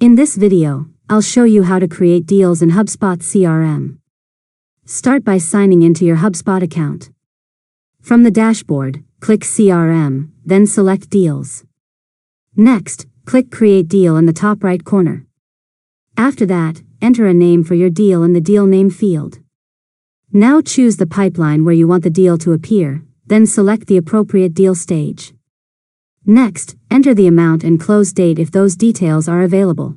In this video, I'll show you how to create deals in HubSpot CRM. Start by signing into your HubSpot account. From the dashboard, click CRM, then select Deals. Next, click Create Deal in the top right corner. After that, enter a name for your deal in the Deal Name field. Now choose the pipeline where you want the deal to appear, then select the appropriate deal stage. Next, enter the amount and close date if those details are available.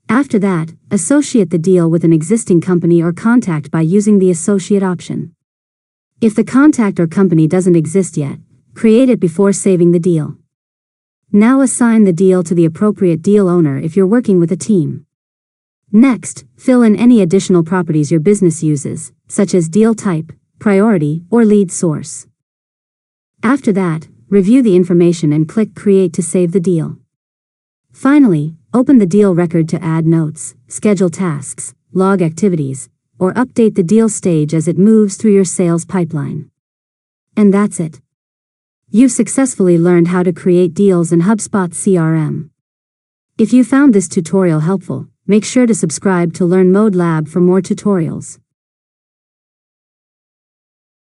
After that, associate the deal with an existing company or contact by using the Associate option. If the contact or company doesn't exist yet, create it before saving the deal. Now assign the deal to the appropriate deal owner if you're working with a team. Next, fill in any additional properties your business uses, such as deal type, priority, or lead source. After that, review the information and click Create to save the deal. Finally, open the deal record to add notes, schedule tasks, log activities, or update the deal stage as it moves through your sales pipeline. And that's it. You've successfully learned how to create deals in HubSpot CRM. If you found this tutorial helpful, make sure to subscribe to Learn Mode Lab for more tutorials.